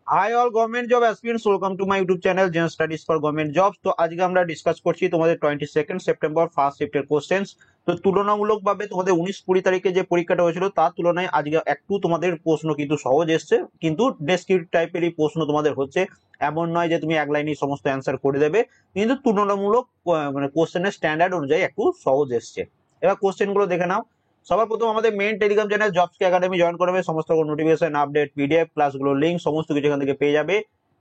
High all government job aspirants, welcome to my YouTube channel Zen studies for government jobs. তো আজকে আমরা discuss করছি তোমাদের 22 September first শিফটের questions. তো তুলনামূলকভাবে তোমাদের 19-20 তারিখে যে পরীক্ষাটা হয়েছিল তার তুলনায় আজকে একটু তোমাদের প্রশ্ন কিন্তু সহজ এসছে, কিন্তু ডেসক্রিপটিভ টাইপেরই প্রশ্ন তোমাদের হচ্ছে। এমন নয় যে তুমি এক লাইনে সমস্ত অ্যান্সার করে দেবে, কিন্তু তুলনামূলক মানে কোশ্চেনের স্ট্যান্ডার্ড অনুযায়ী একটু সহজ এসছে। এবার কোশ্চেন গুলো দেখে নাও। সবার প্রথম আমাদের main Telegram channel Jobs Academy join করবে, সমস্ত নোটিফিকেশন, আপডেট, পিডিএফ, ক্লাসগুলো লিঙ্ক সমস্ত কিছু এখান থেকে পেয়ে যাবে।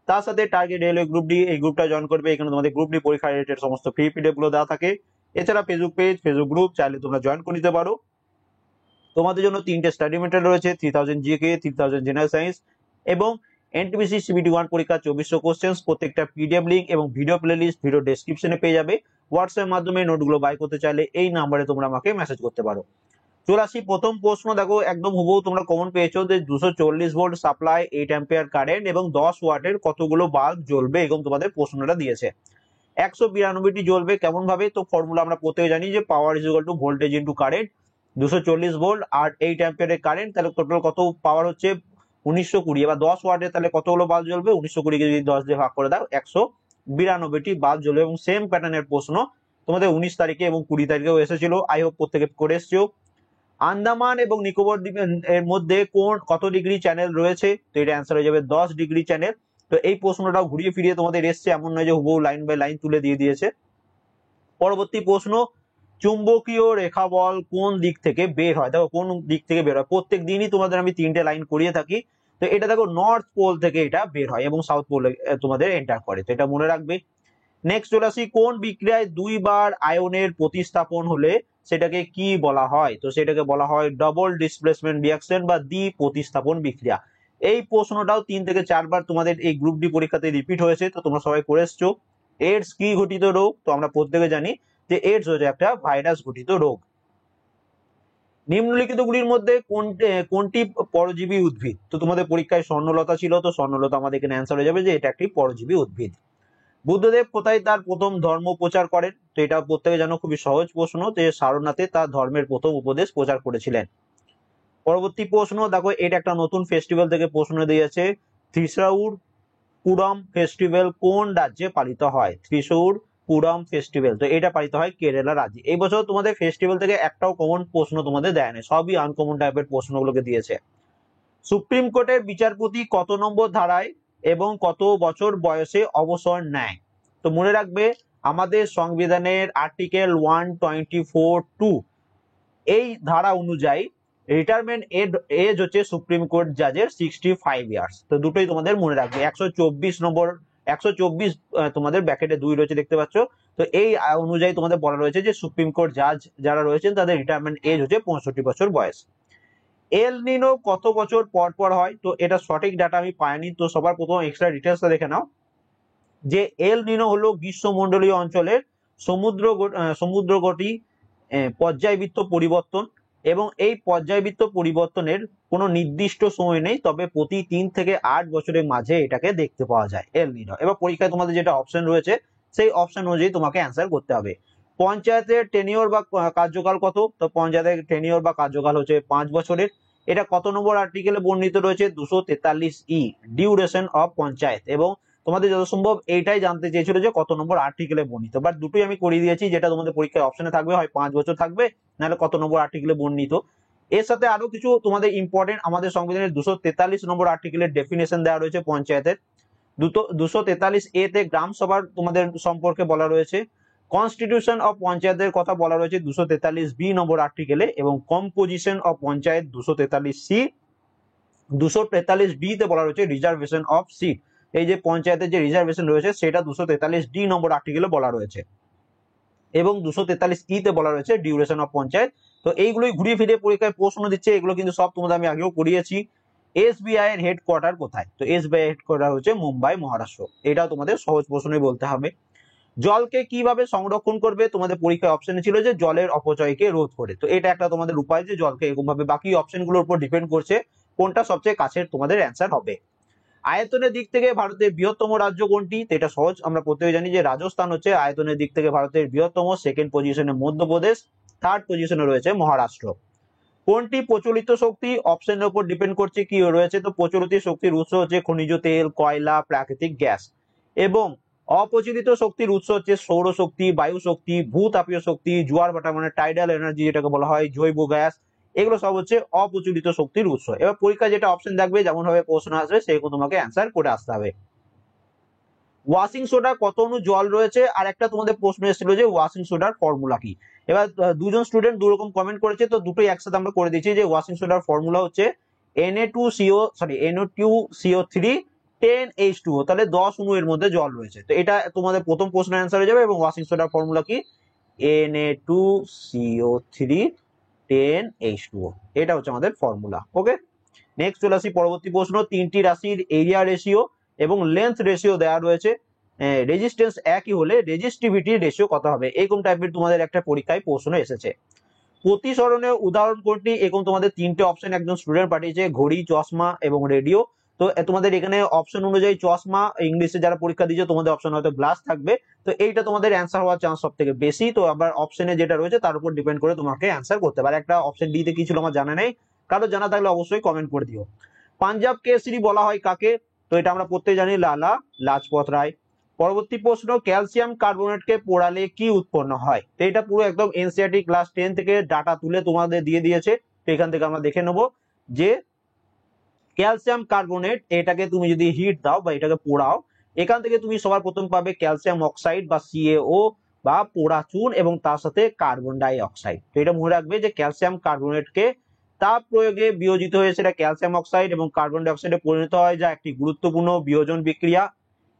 তার সাথে টার্গেট রেলওয়ে গ্রুপ ডি, এই গ্রুপটা জয়েন করবে, এখানে তোমাদের গ্রুপ ডি পরীক্ষা রিলেটেড সমস্ত ফ্রি পিডিএফ গুলো দেওয়া থাকে। এছাড়া ফেসবুক পেজ, ফেসবুক গ্রুপ চাইলে তোমরা জয়েন করে নিতে পারো। তোমাদের জন্য 3টে স্টাডি মেটেরিয়াল রয়েছে, 3000 জিকে, 3000 জেনারেল সায়েন্স এবং এনটিপিসি সিবিটি 1 পরীক্ষা 2400 কোশ্চেন্স। প্রত্যেকটা পিডিএফ লিঙ্ক এবং ভিডিও প্লেলিস্ট ভিডিও ডেসক্রিপশনে পেয়ে যাবে। হোয়াটসঅ্যাপ মাধ্যমে নোটগুলো বাই করতে চাইলে এই নাম্বারে তোমরা আমাকে মেসেজ করতে পারো। চলে আসি প্রথম প্রশ্ন, দেখো একদম হুবহু তোমরা কমন পেয়েছো যে 240 ভোল্ট সাপ্লাই, 8 অ্যাম্পিয়ার কারেন্ট এবং 10 ওয়াটের কতগুলো বাল্ব জ্বলবে, এরকম তোমাদের প্রশ্নটা দিয়েছে। 192টি জ্বলবে কেমন ভাবে? তো ফর্মুলা আমরা প্রত্যেকে জানি যে power is equal to voltage into current. 240 volt আর 8 অ্যাম্পিয়ারের কারেন্ট, তাহলে টোটাল কত পাওয়ার হচ্ছে 1920। এবার 10 ওয়াটের তাহলে কতগুলো বাল্ব জ্বলবে? 1920 কে যদি 10 দিয়ে ভাগ করে দাও 192টি বাল্ব জ্বলবে। এবং সেম প্যাটার্নের প্রশ্ন তোমাদের 19 তারিখে এবং 20 তারিখেও এসেছিল, আই হোপ প্রত্যেকে করে এসছো। আন্দামান এবং নিকোবর দ্বীপের এর মধ্যে কোন কত ডিগ্রি চ্যানেল রয়েছে? তো এটা অ্যান্সার হয়ে যাবে 10 ডিগ্রি চ্যানেল। তো এই প্রশ্নটাও ঘুরিয়ে ফিরিয়ে তোমাদের এসছে, এমন নয় যে হুবহু লাইন বাই লাইন তুলে দিয়ে দিয়েছে। পরবর্তী প্রশ্ন, চুম্বকীয় রেখা বল কোন দিক থেকে বের হয়? দেখো কোন দিক থেকে বের হয়, প্রত্যেক দিনই তোমাদের আমি 3টে লাইন করিয়ে থাকি। তো এটা দেখো নর্থ পোল থেকে এটা বের হয় এবং সাউথ পোলে তোমাদের এন্টার করে, তো এটা মনে রাখবে। নেক্সট চলে আসি, কোন বিক্রিয়ায় দুইবার আয়নের প্রতিস্থাপন হলে সেটাকে কি বলা হয়? তো সেটাকে বলা হয় ডবল ডিসপ্লেসমেন্ট রিঅ্যাকশন বা দ্বি প্রতিস্থাপন বিক্রিয়া। এই প্রশ্নটাও 3 থেকে 4 বার তোমাদের এই গ্রুপ ডি পরীক্ষাতে রিপিট হয়েছে, তো তোমরা সবাই করে এসছো। এইডস কি ঘটিত রোগ? তো আমরা প্রত্যেকে জানি যে এইডস হচ্ছে একটা ভাইরাস ঘটিত রোগ। নিম্নলিখিত গুলির মধ্যে কোনটি পরজীবী উদ্ভিদ? তো তোমাদের পরীক্ষায় স্বর্ণলতা ছিল, তো স্বর্ণলতা আমাদের এখানে অ্যান্সার হয়ে যাবে যে এটা একটি পরজীবী উদ্ভিদ। বুদ্ধদেব কোথায় তার প্রথম ধর্ম প্রচার করেন? তো এটা প্রত্যেকে জানো, খুবই সহজ প্রশ্ন, যে সারনাথে তার ধর্মের প্রথম উপদেশ প্রচার করেছিলেন। পরবর্তী প্রশ্ন দেখো, এটা একটা নতুন ফেস্টিভ্যাল থেকে প্রশ্ন দিয়েছে। ত্রিশূর পুরম ফেস্টিভ্যাল কোন রাজ্যে পালিত হয়? ত্রিশূর পুরম ফেস্টিভ্যাল, তো এটা পালিত হয় কেরালা রাজ্যে। এই বছর তোমাদের ফেস্টিভ্যাল থেকে একটাও কমন প্রশ্ন তোমাদের দেয় না, সবই আনকমন টাইপের প্রশ্নগুলোকে দিয়েছে। সুপ্রিম কোর্টের বিচারপতি কত নম্বর ধারায় এবং কত বছর বয়সে অবসর নেয়? তো মনে রাখবে, আমাদের সংবিধানের আর্টিকেল 124(2) এই ধারা অনুযায়ী রিটায়ারমেন্ট এজ হচ্ছে সুপ্রিম কোর্ট জাজের 65 ইয়ার্স। তো দুটোই তোমাদের মনে রাখবে। 124 নম্বর, 124 তোমাদের ব্র্যাকেটে 2 রয়েছে দেখতে পাচ্ছ। তো এই অনুযায়ী তোমাদের বলা রয়েছে যে সুপ্রিম কোর্ট জাজ যারা রয়েছেন তাদের রিটায়ারমেন্ট এজ হচ্ছে 65 বছর বয়স। এল নিনো কত বছর পর পর হয়? তো এটা সঠিক ডাটা আমি পাইনি, তো সবার প্রথম এক্সট্রা ডিটেলসটা দেখে নাও। যে এল নিনো হলো গ্রীষ্মমণ্ডলীয় অঞ্চলের সমুদ্রগতি পর্যায়বৃত্ত পরিবর্তন, এবং এই পর্যায়বৃত্ত পরিবর্তনের কোনো নির্দিষ্ট সময় নেই, তবে প্রতি 3 থেকে 8 বছরের মাঝে এটাকে দেখতে পাওয়া যায় এল নিনো। এবার পরীক্ষায় তোমাদের যেটা অপশন রয়েছে সেই অপশন অনুযায়ী তোমাকে অ্যান্সার করতে হবে। পঞ্চায়েতের টেনিওর বা কার্যকাল কত? তো পঞ্চায়েতের টেনিওর বা কার্যকাল হচ্ছে 5 বছরের। এটা কত নম্বর আর্টিকেলে বর্ণিত রয়েছে? 243(e) duration of panchayat. এবং তোমাদের যত সম্ভব এইটাই জানতে চেয়েছিল যে কত নম্বর আর্টিকেলে বর্ণিত, বাট দুটোই আমি করিয়ে দিয়েছি। যেটা তোমাদের পরীক্ষায় অপশনে থাকবে হয় 5 বছর থাকবে, নাহলে কত নম্বর আর্টিকেলে বর্ণিত। এর সাথে আরো কিছু তোমাদের ইম্পর্টেন্ট, আমাদের সংবিধানের 243 নম্বর আর্টিকেলের ডেফিনেশন দেওয়া রয়েছে পঞ্চায়েতের। 243(a) তে গ্রাম সভার তোমাদের সম্পর্কে বলা রয়েছে। কনস্টিটিউশন অফ পঞ্চায়েতের কথা বলা রয়েছে 243(b) নম্বর আর্টিকেলে, এবং composition of panchayat 243(c). 243(b) তে বলা রয়েছে রিজার্ভেশন অফ সিট, এই যে পঞ্চায়েতের যে রিজার্ভেশন রয়েছে সেটা 243(d) নম্বর আর্টিকেলে বলা রয়েছে। এবং 243(e) তে বলা রয়েছে ডিউরেশন অফ পঞ্চায়েত। তো এইগুলোই ঘুরিয়ে ফিরিয়ে পরীক্ষায় প্রশ্ন দিচ্ছে, এগুলো কিন্তু সব তোমাদের আমি আগেও করিয়েছি। এসবিআই এর হেডকোয়ার্টার কোথায়? তো এসবিআই হেডকোয়ার্টার হচ্ছে মুম্বাই, মহারাষ্ট্র। এটাও তোমাদের সহজ প্রশ্নই বলতে হবে। জলকে কিভাবে সংরক্ষণ করবে? তোমাদের পরীক্ষায় অপশনে ছিল যে জলের অপচয়কে রোধ করে। তো এটা একটা তোমাদের উপায়, যে জলকে এরকম ভাবে, বাকি অপশনগুলোর উপর ডিপেন্ড করছে কোনটা সবচেয়ে কাছের তোমাদের অ্যান্সার হবে। আয়তনের দিক থেকে ভারতের বৃহত্তম রাজ্য কোনটি? তো এটা সহজ, আমরা প্রত্যেকে জানি যে রাজস্থান হচ্ছে আয়তনের দিক থেকে ভারতের বৃহত্তম। সেকেন্ড পজিশনে মধ্যপ্রদেশ, থার্ড পজিশনে রয়েছে মহারাষ্ট্র। কোনটি প্রচলিত শক্তি? অপশনের উপর ডিপেন্ড করছে কি রয়েছে। তো প্রচলিত শক্তির উৎস হচ্ছে খনিজ তেল, কয়লা, প্রাকৃতিক গ্যাস। এবং অপ্রচলিত শক্তির উৎস হচ্ছে সৌরশক্তি, বায়ু শক্তি, ভূতাপীয় শক্তি, জোয়ার ভাটা মানে টাইডাল এনার্জি যেটাকে বলা হয়, জৈব গ্যাস। এগুলো সব হচ্ছে অপ্রচলিত শক্তির উৎস। এবার পরীক্ষা যেটা অপশন থাকবে, যেমন ভাবে প্রশ্ন আসবে সেরকম তোমাকে অ্যান্সার করে আসতে হবে। ওয়াশিং সোডা কত অণু জল রয়েছে? আর একটা তোমাদের প্রশ্ন এসেছিল যে ওয়াশিং সোডার ফর্মুলা কি। এবার দুজন স্টুডেন্ট দু রকম কমেন্ট করেছে, তো দুটোই একসাথে আমরা করে দিচ্ছি যে ওয়াশিং সোডার ফর্মুলা হচ্ছে NO2CO3 10H2O, তাহলে 10 অণু এর মধ্যে জল রয়েছে। তো এটা তোমাদের প্রথম প্রশ্নের অ্যান্সার হয়ে যাবে। এবং ওয়াশিং সোডার ফর্মুলা কি? Na2CO3 10H2O, এটা হচ্ছে আমাদের ফর্মুলা। ওকে, নেক্সট চলে আসি পরবর্তী প্রশ্ন। তিনটি রাশির এরিয়া রেশিও এবং লেন্থ রেশিও দেওয়া রয়েছে, রেজিস্ট্যান্স একই হলে রেজিস্টিভিটি রেশিও কত হবে? এরকম টাইপের তোমাদের একটা পরীক্ষায় প্রশ্ন এসেছে। প্রতিসরণের উদাহরণ কোনটি? এরকম তোমাদের তিনটে অপশন একজন স্টুডেন্ট পাঠিয়েছে, ঘড়ি, চশমা এবং রেডিও। তো তোমাদের এখানে অপশন অনুযায়ী চশমা, ইংলিশে যারা পরীক্ষা দিচ্ছে তোমাদের অপশন হয়তো গ্লাস থাকবে। তো এইটা তোমাদের অ্যান্সার হওয়ার চান্স সব থেকে বেশি। তো আবার অপশনে যেটা রয়েছে তার উপর ডিপেন্ড করে তোমাকে অ্যান্সার করতে পারে। একটা অপশন ডি তে কি ছিল আমার জানা নেই, কারো জানা থাকলে অবশ্যই কমেন্ট করে দিও। পাঞ্জাব কেসরি বলা হয় কাকে? তো এটা আমরা প্রত্যেকে জানি, লালা লাজপত রায়। পরবর্তী প্রশ্ন, ক্যালসিয়াম কার্বনেটকে পোড়ালে কি উৎপন্ন হয়? তো এটা পুরো একদম এনসিইআরটি ক্লাস 10 থেকে ডাটা তুলে তোমাদের দিয়ে দিয়েছে। তো এখান থেকে আমরা দেখে নেব যে ক্যালসিয়াম কার্বনেট, এটাকে তুমি যদি হিট দাও বা এটাকে পোড়াও, এখান থেকে তুমি সবার প্রথম পাবে ক্যালসিয়াম অক্সাইড বা CaO বা পোড়া চুন এবং তার সাথে কার্বন ডাই অক্সাইড। তো এটা মনে রাখবে যে ক্যালসিয়াম কার্বনেটকে তাপ প্রয়োগে বিয়োজিত হয়ে সেটা ক্যালসিয়াম অক্সাইড এবং কার্বন ডাই অক্সাইডে পরিণত হয়, যা একটি গুরুত্বপূর্ণ বিয়োজন বিক্রিয়া।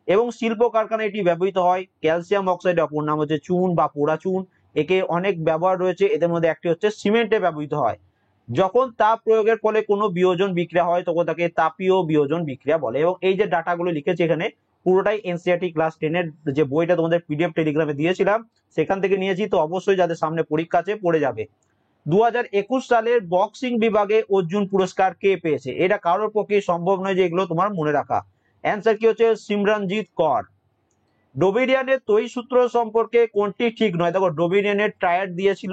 এবং শিল্প কারখানায় এটি ব্যবহৃত হয়। ক্যালসিয়াম অক্সাইডের অপর নাম হচ্ছে চুন বা পোড়া চুন। একে অনেক ব্যবহার রয়েছে, এদের মধ্যে একটি হচ্ছে সিমেন্টে ব্যবহৃত হয়। যখন তাপ প্রয়োগের ফলে কোনো বিয়োজন বিক্রিয়া হয় তখন তাকে তাপীয় বিয়োজন বিক্রিয়া বলে। এবং এই যে ডাটাগুলো লিখেছে এখানে পুরোটাই এনসিইআরটি ক্লাস 10 এর যে বইটা তোমাদের পিডিএফ টেলিগ্রামে দিয়েছিলাম সেখান থেকে নিয়েছি। তো অবশ্যই যাদের সামনে পরীক্ষা আছে পড়ে যাবে। 2021 সালের বক্সিং বিভাগে অর্জুন পুরস্কার কে পেয়েছে? এটা কারোর পক্ষে সম্ভব নয় যে এগুলো তোমার মনে রাখা। অ্যান্সার কি হচ্ছে? সিমরনজিৎ কর। ডোবেরিয়ানের ত্রয়ী সূত্র সম্পর্কে কোনটি ঠিক নয়? দেখো, ডোবেরিয়ানের ট্রায়াড দিয়েছিল,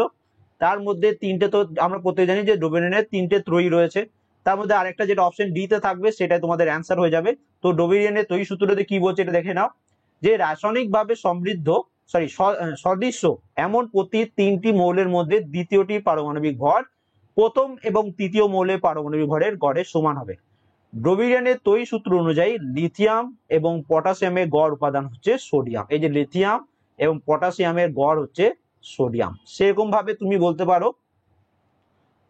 তার মধ্যে তিনটে, তো আমরা প্রত্যেকে জানি যে ডোবেরিয়ানের তিনটে ত্রয়ী রয়েছে। তার মধ্যে আরেকটা যেটা অপশন ডি তে থাকবে সেটাই তোমাদের অ্যান্সার হয়ে যাবে। তো ডোবেরিয়ানের ত্রয়ী সূত্রতে কি বলছে এটা দেখে নাও, যে রাসায়নিকভাবে সমৃদ্ধ সদৃশ্য এমন প্রতি তিনটি মৌলের মধ্যে দ্বিতীয়টি পারমাণবিক ভর প্রথম এবং তৃতীয় মৌলের পারমাণবিক ভরের গড়ের সমান হবে। ডোবেরিয়ানের ত্রয়ী সূত্র অনুযায়ী লিথিয়াম এবং পটাশিয়ামের গড় উপাদান হচ্ছে সোডিয়াম। এই যে লিথিয়াম এবং পটাশিয়ামের গড় হচ্ছে সোডিয়াম। সেরকম ভাবে তুমি বলতে পারো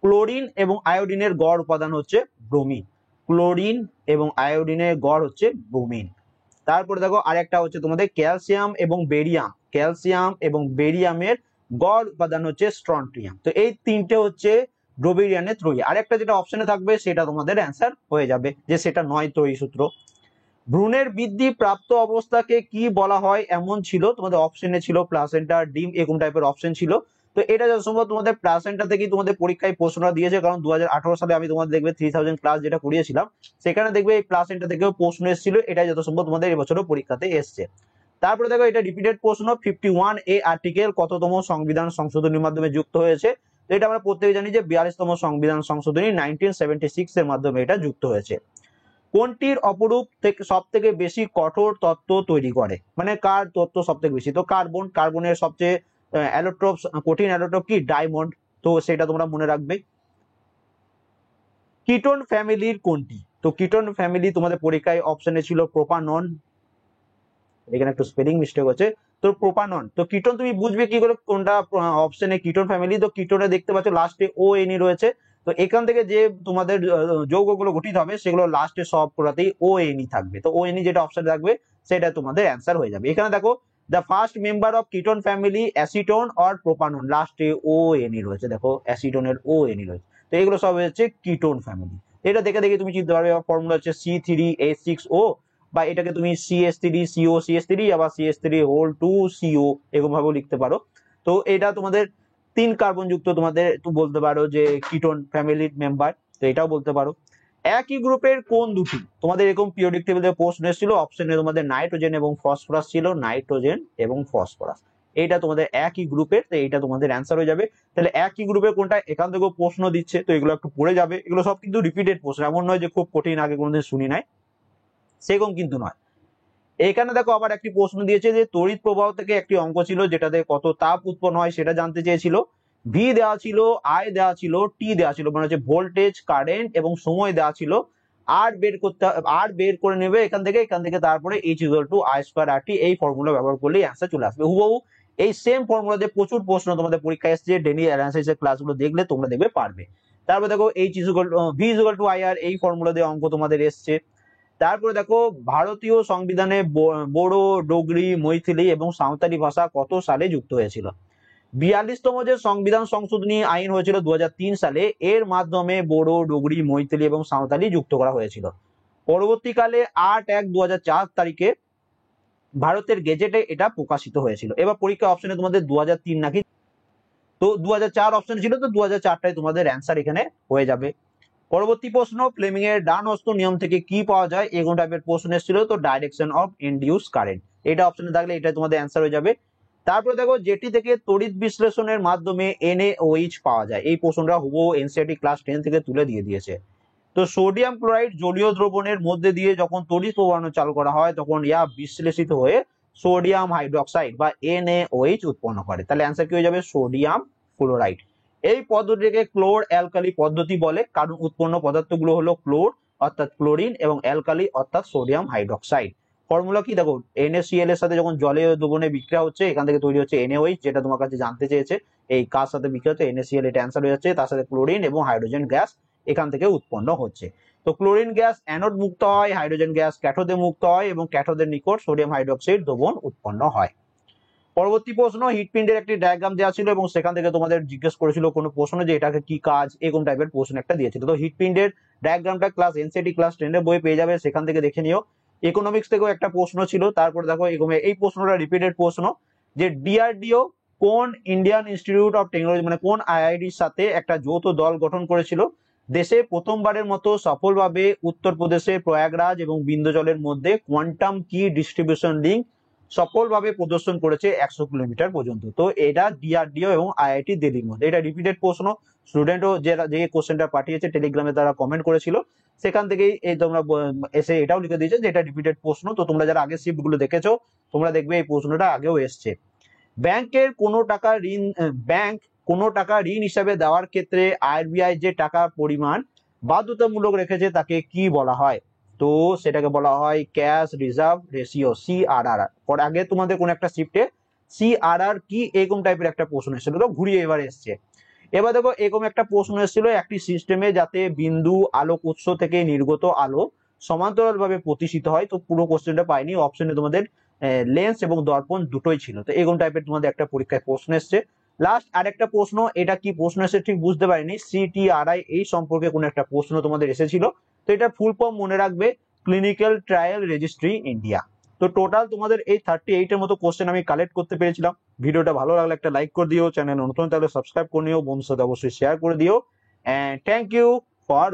ক্লোরিন এবং আয়োডিনের গড় উপাদান হচ্ছে ব্রোমিন। ক্লোরিন এবং আয়োডিনের গড় হচ্ছে ব্রোমিন। তারপরে দেখো আরেকটা হচ্ছে তোমাদের ক্যালসিয়াম এবং বেরিয়াম। ক্যালসিয়াম এবং বেরিয়ামের গড় উপাদান হচ্ছে স্ট্রন্টিয়াম। তো এই তিনটে হচ্ছে ডোবেরিয়ানের ত্রয়ী। আরেকটা যেটা অপশনে থাকবে সেটা তোমাদের অ্যান্সার হয়ে যাবে, যে সেটা নয় ত্রয়ী সূত্র। ভ্রূণের বৃদ্ধি প্রাপ্ত অবস্থাকে কি বলা হয়? এমন ছিল তোমাদের অপশনে ছিল প্লাসেন্টা, ডিম, এরকম টাইপের অপশন ছিল। তো এটা যত সম্ভব তোমাদের প্লাসেন্টা থেকেই তোমাদের পরীক্ষায় প্রশ্নটা দিয়েছে, কারণ 2018 সালে আমি তোমাদের দেখবে 3000 ক্লাস যেটা করিয়েছিলাম সেখানে দেখবে এই প্লাসেন্টা থেকেও প্রশ্ন এসেছিল। এটা যত সম্ভব তোমাদের এবছরও পরীক্ষাতে এসছে। তারপরে দেখো এটা রিপিটেড প্রশ্ন, 51A আর্টিকেল কততম সংবিধান সংশোধনীর মাধ্যমে যুক্ত হয়েছে? তো এটা আমরা প্রত্যেকে জানি যে 42তম সংবিধান সংশোধনী 1976 এর মাধ্যমে এটা যুক্ত হয়েছে। কোনটির অপরূপ থেকে সব থেকে বেশি কঠোর তত্ত্ব তৈরি করে? মানে কার তত্ত্ব সব থেকে বেশি? তো কার্বন। কার্বনের সবচেয়ে অ্যালোট্রপ, কঠিন অ্যালোট্রপ কি? ডায়মন্ড। তো সেটা তোমরা মনে রাখবে। কিটোন ফ্যামিলির কোনটি? তো কিটোন ফ্যামিলি তোমাদের পরীক্ষায় অপশনে ছিল প্রোপানন, এখানে একটু স্পেলিং মিস্টেক হচ্ছে। তো প্রোপানন। তো কিটোন তুমি বুঝবে কি করে কোনটা অপশনে কিটোন ফ্যামিলি? তো কিটোনে দেখতে পাচ্ছ লাস্টে ONE রয়েছে। তো এখান থেকে যে তোমাদের যৌগগুলো গঠিত হবে সেগুলো লাস্টে সব করাতেই ONE থাকবে। তো ONE যেটা অপশন থাকবে সেটা তোমাদের অ্যান্সার হয়ে যাবে। এখানে দেখো the first member of ketone family acetone or propanone, লাস্টে ONE রয়েছে। দেখো অ্যাসিটোনের ONE রয়েছে। তো এগুলো সব হচ্ছে কিটোন ফ্যামিলি। এটা দেখে দেখে তুমি চিনতে পারবে। ফর্মুলা হচ্ছে C3H6O, বা এটাকে তুমি CH3CO আবার CH3 2CO এরকম ভাবেও লিখতে পারো। তো এটা তোমাদের 3 কার্বন যুক্ত তোমাদের একটু বলতে পারো যে কিটোন ফ্যামিলির মেম্বার। তো এটাও বলতে পারো। একই গ্রুপের কোন দুটি? তোমাদের এরকম পিরিয়ডিক টেবিলে প্রশ্ন এসেছিল, অপশনে তোমাদের নাইট্রোজেন এবং ফসফরাস ছিল, নাইট্রোজেন এবং ফসফরাস। এইটা তোমাদের একই গ্রুপের, তো এইটা তোমাদের অ্যান্সার হয়ে যাবে। তাহলে একই গ্রুপের কোনটা, এখান থেকেও প্রশ্ন দিচ্ছে, তো এগুলো একটু পড়ে যাবে। এগুলো সব কিন্তু রিপিটেড প্রশ্ন, এমন নয় যে খুব কঠিন, আগে কোনোদিন শুনি নাই, সেরকম কিন্তু নয়। এখানে দেখো আবার একটি প্রশ্ন দিয়েছে যে তড়িৎ প্রবাহ থেকে একটি অঙ্ক ছিল যেটাতে কত তাপ উৎপন্ন হয় সেটা জানতে চেয়েছিল। ভি দেওয়া ছিল, আই দেওয়া ছিল, টি দেওয়া ছিল, মানে হচ্ছে ভোল্টেজ, কারেন্ট এবং সময় দেওয়া ছিল। আর বের করে নেবে এখান থেকে তারপরে H equal to I square R T, এই ফর্মুলা ব্যবহার করলেই অ্যান্সার চলে আসবে হুবহু। এই সেম ফর্মুলা দিয়ে প্রচুর প্রশ্ন তোমাদের পরীক্ষায় এসেছে, ডেইলি অ্যানালাইসিসের ক্লাসগুলো দেখলে তোমরা দেখবে পারবে। তারপর দেখো H equal V equal to I R, এই ফর্মুলা দিয়ে অঙ্ক তোমাদের এসছে। তারপরে দেখো ভারতীয় সংবিধানে বড়ো, ডোগরি, মৈথিলি এবং সাঁওতালি ভাষা কত সালে যুক্ত হয়েছিল? 42তম যে সংবিধান সংশোধনী আইন হয়েছিল 2003 সালে, এর মাধ্যমে বড়ো, ডোগরি, মৈথিলি এবং সাঁওতালি যুক্ত করা হয়েছিল। পরবর্তীকালে 8/1/2004 তারিখে ভারতের গেজেটে এটা প্রকাশিত হয়েছিল। এবার পরীক্ষা অপশনে তোমাদের 2003 নাকি, তো 2004 অপশন ছিল, তো 2004টাই তোমাদের অ্যান্সার এখানে হয়ে যাবে। পরবর্তী প্রশ্ন, ফ্লেমিং এর ডান হস্ত নিয়ম থেকে কি পাওয়া যায়? এরকম টাইপের প্রশ্ন এসেছিল, তো ডাইরেকশন অফ ইনডিউস কারেন্ট, এটা অপশনে থাকলে এটা তোমাদের অ্যান্সার হয়ে যাবে। তারপরে দেখো যেটি থেকে তড়িৎ বিশ্লেষণের মাধ্যমে NaOH পাওয়া যায়, এই প্রশ্নটা হুবহু এনসিইআরটি ক্লাস 10 থেকে তুলে দিয়ে দিয়েছে। তো সোডিয়াম ক্লোরাইড জলীয় দ্রবণের মধ্যে দিয়ে যখন তড়িৎ প্রবাহ চালু করা হয় তখন ইয়া বিশ্লেষিত হয়ে সোডিয়াম হাইড্রোক্সাইড বা NaOH উৎপন্ন করে। তাহলে অ্যান্সার কি হয়ে যাবে? Sodium chloride. এই পদ্ধতিকে ক্লোর অ্যালকালি পদ্ধতি বলে, কারণ উৎপন্ন পদার্থগুলো হলো ক্লোর অর্থাৎ ক্লোরিন এবং অ্যালকালি অর্থাৎ সোডিয়াম হাইড্রোক্সাইড। ফর্মুলা কি দেখো, NaCl এর সাথে যখন জলে দ্রবণে বিক্রিয়া হচ্ছে এখান থেকে তৈরি হচ্ছে NaOH, যেটা তোমার কাছে জানতে চেয়েছে এই কার সাথে বিক্রিয়া হচ্ছে, NaCl, এটা অ্যান্সার হয়ে যাচ্ছে। তার সাথে ক্লোরিন এবং হাইড্রোজেন গ্যাস এখান থেকে উৎপন্ন হচ্ছে। তো ক্লোরিন গ্যাস অ্যানোড মুক্ত হয়, হাইড্রোজেন গ্যাস ক্যাথোডে মুক্ত হয় এবং ক্যাথোডের নিকট সোডিয়াম হাইড্রোক্সাইড দ্রবণ উৎপন্ন হয়। পরবর্তী প্রশ্ন, হিটপিন্ডের একটি ডায়াগ্রাম দেওয়া ছিল এবং সেখান থেকে তোমাদের জিজ্ঞেস করেছিল কোনো প্রশ্ন যে এটাকে কি কাজ, এরকম টাইপের প্রশ্ন একটা দিয়েছিল। তো হিটপিন্ডের ডায়াগ্রামটা ক্লাস এনসিইআরটি ক্লাস 10 এর বই পেয়ে যাবে, সেখান থেকে দেখে নিও। ইকোনমিক্স থেকেও একটা প্রশ্ন ছিল। তারপর দেখো এই প্রশ্নটা রিপিটেড প্রশ্ন, যে ডিআরডিও কোন ইন্ডিয়ান ইনস্টিটিউট অফ টেকনোলজি, মানে কোন আইআইটির সাথে একটা যৌথ দল গঠন করেছিল দেশে প্রথমবারের মতো সফলভাবে উত্তরপ্রদেশের প্রয়াগরাজ এবং বিন্ধ্যজলের মধ্যে কোয়ান্টাম কি ডিস্ট্রিবিউশন লিঙ্ক সফলভাবে প্রদর্শন করেছে 100 কিলোমিটার পর্যন্ত। তো এটা ডিআরডিও এবং আইআইটি দিল্লির মধ্যে। এটা রিপিটেড প্রশ্ন, স্টুডেন্টও যে কোশ্চেনটা পাঠিয়েছে টেলিগ্রামে তারা কমেন্ট করেছিল, সেখান থেকেই এই তোমরা এসে এটাও লিখে দিয়েছে যে এটা রিপিটেড প্রশ্ন। তো তোমরা যারা আগের শিফট গুলো দেখেছো তোমরা দেখবে এই প্রশ্নটা আগেও এসছে। ব্যাংক কোনো টাকা ঋণ হিসাবে দেওয়ার ক্ষেত্রে আরবিআই যে টাকা পরিমাণ বাধ্যতামূলক রেখেছে তাকে কি বলা হয়? তো সেটাকে বলা হয় ক্যাশ রিজার্ভ রেশিও, CRR। পর আগে তোমাদের কোন একটা শিফটে CRR কি এরকম টাইপের একটা প্রশ্ন এসেছিল, তো ঘুরিয়ে এবার এসছে। এবার দেখো এরকম একটা প্রশ্ন এসেছিল, একটি সিস্টেমে যাতে বিন্দু আলোক উৎস থেকে নির্গত আলো সমান্তরাল ভাবে প্রতিষ্ঠিত হয়। তো পুরো কোশ্চেনটা পাইনি, অপশনে তোমাদের লেন্স এবং দর্পণ দুটোই ছিল। তো এরকম টাইপের তোমাদের একটা পরীক্ষায় প্রশ্ন এসছে। লাস্ট আরেকটা প্রশ্ন, এটা কি প্রশ্ন এসে ঠিক বুঝতে পারিনি, CTRI এই সম্পর্কে কোন একটা প্রশ্ন তোমাদের এসেছিল। তো এটা ফুল ফর্ম মনে রাখবে, ক্লিনিক্যাল ট্রায়াল রেজিস্ট্রি ইন্ডিয়া। তো টোটাল তোমাদের এই 38 এর মতো কোশ্চেন আমি কালেক্ট করতে পেরেছিলাম। ভিডিওটা ভালো লাগলে একটা লাইক করে দিও, চ্যানেল নতুন তাহলে সাবস্ক্রাইব করে নিও, বন্ধুর সাথে অবশ্যই শেয়ার করে দিও। And thank you for